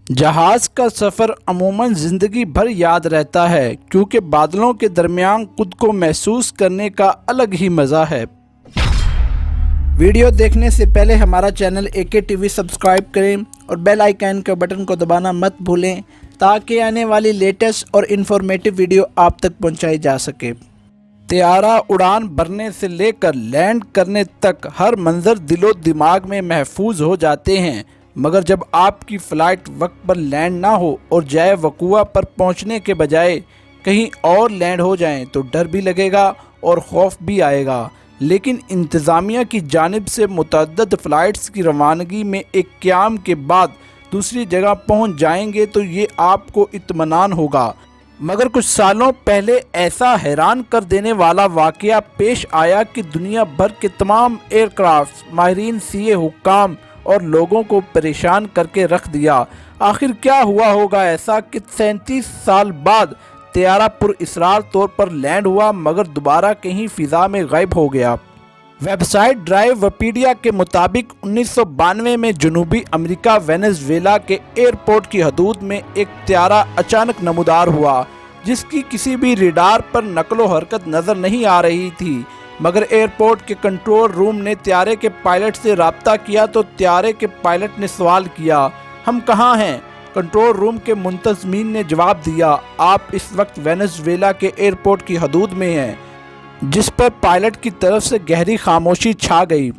जहाज़ का सफ़र अमूमन ज़िंदगी भर याद रहता है क्योंकि बादलों के दरमियान खुद को महसूस करने का अलग ही मज़ा है। वीडियो देखने से पहले हमारा चैनल एके टीवी सब्सक्राइब करें और बेल आइकन के बटन को दबाना मत भूलें ताकि आने वाली लेटेस्ट और इन्फॉर्मेटिव वीडियो आप तक पहुंचाई जा सके। तैयारा उड़ान भरने से लेकर लैंड करने तक हर मंज़र दिलो दिमाग में महफूज हो जाते हैं, मगर जब आपकी फ़्लाइट वक्त पर लैंड ना हो और जाए वक़ूआ पर पहुंचने के बजाय कहीं और लैंड हो जाएं तो डर भी लगेगा और खौफ भी आएगा। लेकिन इंतज़ामिया की जानिब से मुतअद्दिद फ़्लाइट्स की रवानगी में एक क़याम के बाद दूसरी जगह पहुंच जाएंगे तो ये आपको इत्मीनान होगा। मगर कुछ सालों पहले ऐसा हैरान कर देने वाला वाक़या पेश आया कि दुनिया भर के तमाम एयरक्राफ्ट माहिरीन, सीए, हुक्काम और लोगों को परेशान करके रख दिया। आखिर क्या हुआ होगा ऐसा कि 37 साल बाद तैयारा पुरअसरार तौर पर लैंड हुआ मगर दोबारा कहीं फ़िज़ा में गायब हो गया। वेबसाइट ड्राइवपीडिया के मुताबिक 1992 में जनूबी अमेरिका वेनेज़ुएला के एयरपोर्ट की हदूद में एक तैयारा अचानक नमूदार हुआ जिसकी किसी भी रडार पर नकलो हरकत नज़र नहीं आ रही थी। मगर एयरपोर्ट के कंट्रोल रूम ने तैयारे के पायलट से रब्ता किया तो तैयारे के पायलट ने सवाल किया, हम कहाँ हैं? कंट्रोल रूम के मुंतज़मीन ने जवाब दिया, आप इस वक्त वेनेज़ुएला के एयरपोर्ट की हदूद में हैं। जिस पर पायलट की तरफ से गहरी खामोशी छा गई।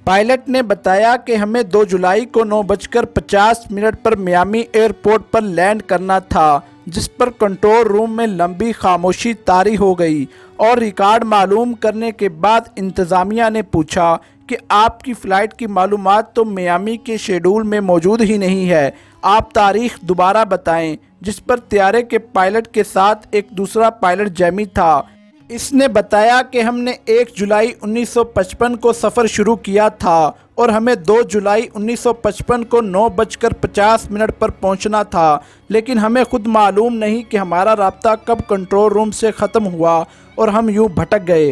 पायलट ने बताया कि हमें 2 जुलाई को 9:50 पर मियामी एयरपोर्ट पर लैंड करना था, जिस पर कंट्रोल रूम में लंबी खामोशी तारी हो गई और रिकॉर्ड मालूम करने के बाद इंतज़ामिया ने पूछा कि आपकी फ़्लाइट की मालूमात तो मियामी के शेड्यूल में मौजूद ही नहीं है, आप तारीख़ दोबारा बताएं। जिस पर तैयारे के पायलट के साथ एक दूसरा पायलट जैमी था। इसने बताया कि हमने 1 जुलाई 1955 को सफ़र शुरू किया था और हमें 2 जुलाई 1955 को 9:50 पर पहुंचना था, लेकिन हमें खुद मालूम नहीं कि हमारा राब्ता कब कंट्रोल रूम से ख़त्म हुआ और हम यूं भटक गए।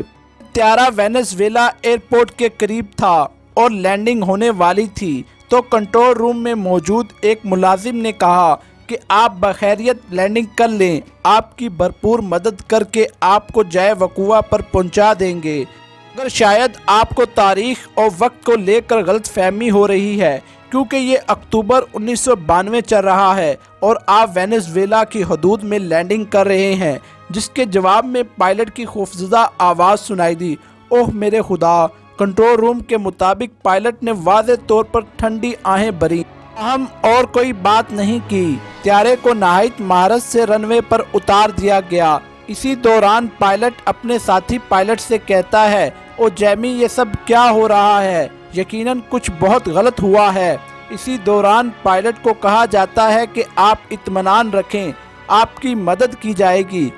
तैयारा वेनेज़ुएला एयरपोर्ट के करीब था और लैंडिंग होने वाली थी तो कंट्रोल रूम में मौजूद एक मुलाजिम ने कहा कि आप बखैरियत लैंडिंग कर लें, आपकी भरपूर मदद करके आपको जाए वक़ूआ पर पहुंचा देंगे। अगर शायद आपको तारीख़ और वक्त को लेकर गलत फहमी हो रही है क्योंकि ये अक्टूबर 1992 चल रहा है और आप वेनेज़ुएला की हदूद में लैंडिंग कर रहे हैं। जिसके जवाब में पायलट की खौफज़दा आवाज़ सुनाई दी, ओह मेरे खुदा। कंट्रोल रूम के मुताबिक पायलट ने वाज़े तौर पर ठंडी आहें भरी, हम और कोई बात नहीं की। तैयारे को नहायत महारत से रनवे पर उतार दिया गया। इसी दौरान पायलट अपने साथी पायलट से कहता है, ओ जैमी ये सब क्या हो रहा है? यकीनन कुछ बहुत गलत हुआ है। इसी दौरान पायलट को कहा जाता है कि आप इत्मीनान रखें, आपकी मदद की जाएगी।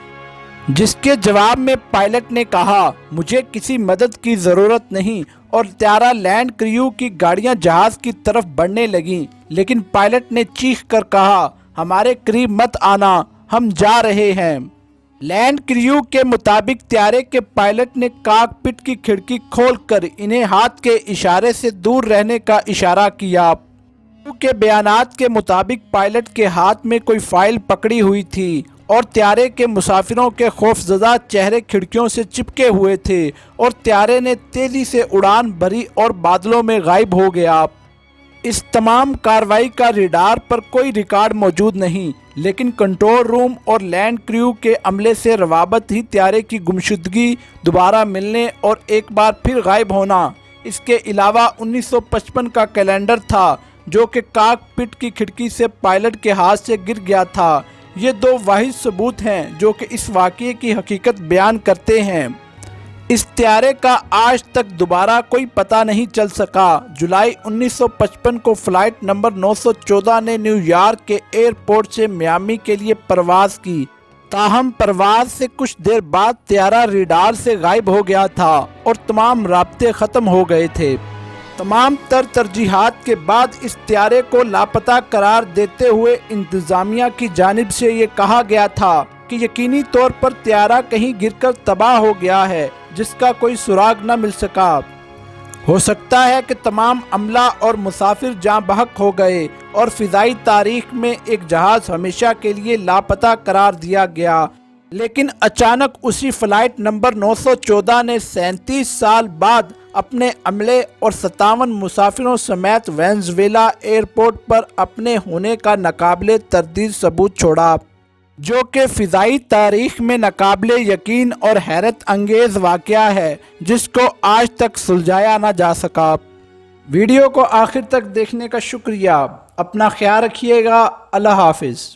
जिसके जवाब में पायलट ने कहा, मुझे किसी मदद की ज़रूरत नहीं और तैयारा लैंड क्रू की गाड़ियां जहाज़ की तरफ बढ़ने लगीं, लेकिन पायलट ने चीख कर कहा, हमारे करीब मत आना, हम जा रहे हैं। लैंड क्रू के मुताबिक तैयारे के पायलट ने कॉकपिट की खिड़की खोलकर इन्हें हाथ के इशारे से दूर रहने का इशारा किया। के बयानात के मुताबिक पायलट के हाथ में कोई फाइल पकड़ी हुई थी और तैयारे के मुसाफिरों के खौफज़दा चेहरे खिड़कियों से चिपके हुए थे और तैयारे ने तेज़ी से उड़ान भरी और बादलों में गायब हो गया। इस तमाम कार्रवाई का रडार पर कोई रिकॉर्ड मौजूद नहीं, लेकिन कंट्रोल रूम और लैंड क्रू के अमले से रवाबत ही तैयारे की गुमशुदगी, दोबारा मिलने और एक बार फिर गायब होना। इसके अलावा 1955 का कैलेंडर था जो कि कॉकपिट की खिड़की से पायलट के हाथ से गिर गया था। ये 2 वाहिद सबूत हैं जो कि इस वाक़ये की हकीकत बयान करते हैं। इस तैयारे का आज तक दोबारा कोई पता नहीं चल सका। जुलाई 1955 को फ़्लाइट नंबर 914 ने न्यूयॉर्क के एयरपोर्ट से मियामी के लिए परवाज़ की। ताहम परवाज़ से कुछ देर बाद तैयारा रडार से गायब हो गया था और तमाम राब्ते ख़त्म हो गए थे। तमाम तरजीहात के बाद इस तैयारे को लापता करार देते हुए इंतज़ामिया की जानिब से ये कहा गया था कि यकीनी तौर पर तैयारा कहीं गिरकर तबाह हो गया है जिसका कोई सुराग न मिल सका। ہو سکتا ہے کہ تمام عملہ اور مسافر جاں بحق ہو گئے اور فضائی تاریخ میں ایک جہاز ہمیشہ کے لیے لاپتہ قرار دیا گیا، لیکن اچانک اسی فلائٹ نمبر 914 نے 37 سال بعد اپنے عملے اور 57 مسافروں سمیت وینزویلا ایئرپورٹ پر اپنے ہونے کا ناقابل تردید ثبوت چھوڑا، جو کہ فضائی تاریخ میں ناقابل یقین اور حیرت انگیز واقعہ ہے جس کو آج تک سلجھایا نہ جا سکا۔ ویڈیو کو آخر تک دیکھنے کا شکریہ۔ اپنا خیال رکھیے گا۔ اللہ حافظ۔